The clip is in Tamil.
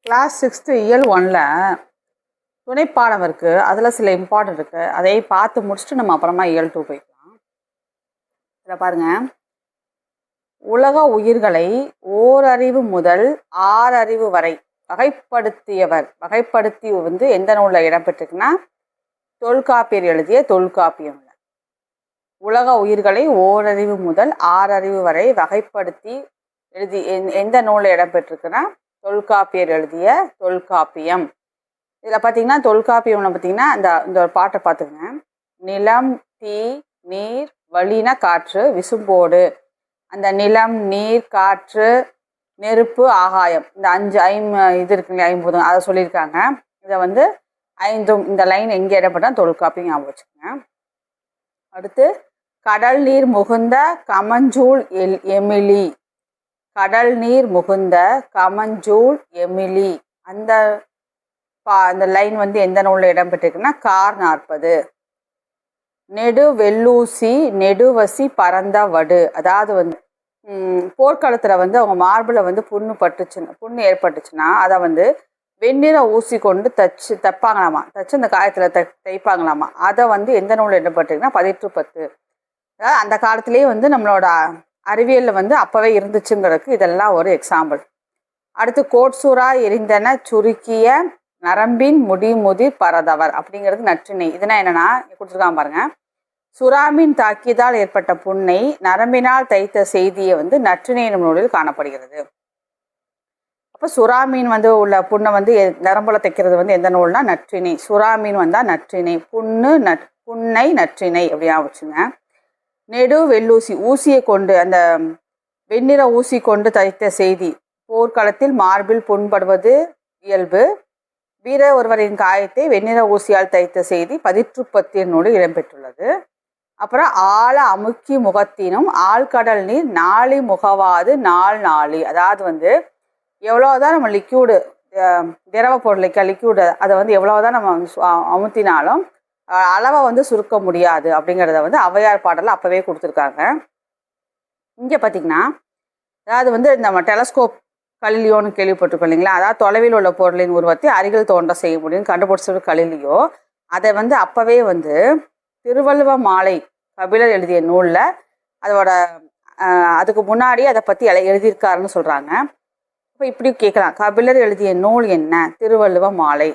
கிளாஸ் 6th இயல் 1ல் துணைப்பாடம் இருக்குது. அதில் சில இம்பார்ட்டன்ட் இருக்குது. அதை பார்த்து முடிச்சுட்டு நம்ம அப்புறமா இயல் 2 போய்க்கலாம். இதில் பாருங்கள், உலக உயிர்களை ஓரறிவு முதல் 6 அறிவு வரை வகைப்படுத்தியவர். வகைப்படுத்தி எந்த நூலில் இடம்பெற்றிருக்குன்னா தொல்காப்பியர் எழுதிய தொல்காப்பியம். உலக உயிர்களை ஓரறிவு முதல் 6 அறிவு வரை வகைப்படுத்தி எழுதி எந்த நூலில் இடம்பெற்றிருக்குன்னா தொல்காப்பியர் எழுதிய தொல்காப்பியம். இதில் பார்த்தீங்கன்னா தொல்காப்பியம்ல பார்த்தீங்கன்னா இந்த ஒரு பாட்டை பார்த்துக்கங்க. நிலம், தீ, நீர், வளின காற்று, விசும்போடு. அந்த நிலம், நீர், காற்று, நெருப்பு, ஆகாயம், இந்த 5 இது இருக்குங்க, 50 அதை சொல்லியிருக்காங்க. இதை 5 இந்த லைன் எங்கே இடப்பட்டால் தொல்காப்பியம் ஞாபகம் வச்சுக்கோங்க. அடுத்து கடல் நீர் முகுந்த கமஞ்சூல் எமிலி. கடல் நீர் முகுந்த கமஞ்சூல் எமிலி. அந்த லைன் எந்த நூலில் இடம்பெற்றிருக்குன்னா கார் 40. நெடு வெள்ளூசி நெடுவசி பரந்த வடு. அதாவது போர்க்காலத்தில் அவங்க மார்பில் புண்ணு ஏற்பட்டுச்சுன்னா அதை வெண்ணிற ஊசி கொண்டு தைப்பாங்களாமா. தச்சு அந்த காயத்தில் தைப்பாங்களாமா. அதை எந்த நூலில் இடம்பெற்றிருக்குன்னா 1810. அதாவது அந்த காலத்திலேயே நம்மளோட அறிவியலில் அப்போவே இருந்துச்சுங்கிறதுக்கு இதெல்லாம் ஒரு எக்ஸாம்பிள். அடுத்து கோட்சூரா எரிந்தன சுருக்கிய நரம்பின் முடிமுதிர் பரதவர் அப்படிங்கிறது நற்றிணை. இதனால் என்னன்னா கொடுத்துருக்காங்க பாருங்க. சுறாமீன் தாக்கியதால் ஏற்பட்ட புண்ணை நரம்பினால் தைத்த செய்தியை நற்றிணை நூலில் காணப்படுகிறது. அப்போ சுறாமீன் உள்ள புண்ணை நரம்புல தைக்கிறது எந்த நூல்னா நற்றிணை. சுறாமீன் வந்தால் நற்றிணை. புண்ணை நற்றிணை அப்படியா வச்சுங்க. நெடு வெள்ளூசி ஊசியை கொண்டு அந்த வெண்ணிற ஊசி கொண்டு தைத்த செய்தி. போர்க்காலத்தில் மார்பில் புண்படுவது இயல்பு. வீர ஒருவரின் காயத்தை வெண்ணிற ஊசியால் தைத்த செய்தி 1810 நூலில் இடம்பெற்றுள்ளது. அப்புறம் ஆழ அமுக்கி முகத்தினும் ஆழ்கடல் நீர் நாளி முகவாது நாளி. அதாவது எவ்வளோதான் நம்ம லிக்யூடு திரவ பொருளைக்க லிக்யூடு அதை எவ்வளோதான் நம்ம அமுத்தினாலும் அளவை சுருக்க முடியாது அப்படிங்கிறத ஔவையார் பாடலில் அப்போவே கொடுத்துருக்காங்க. இங்கே பார்த்திங்கன்னா அதாவது நம்ம டெலஸ்கோப் கலிலியோன்னு கேள்விப்பட்டிருக்கோம் இல்லைங்களா. அதாவது தொலைவில் உள்ள பொருளின் உருவத்தை அருகில் தோன்ற செய்ய முடியும்னு கண்டுபிடிச்சது கலிலியோ. அதை அப்போவே திருவள்ளுவ மாலை கபிலர் எழுதிய நூலில் அதோட அதுக்கு முன்னாடி அதை பற்றி எழுதியிருக்காருன்னு சொல்கிறாங்க. இப்போ இப்படி கேட்கலாம், கபிலர் எழுதிய நூல் என்ன? திருவள்ளுவ மாலை.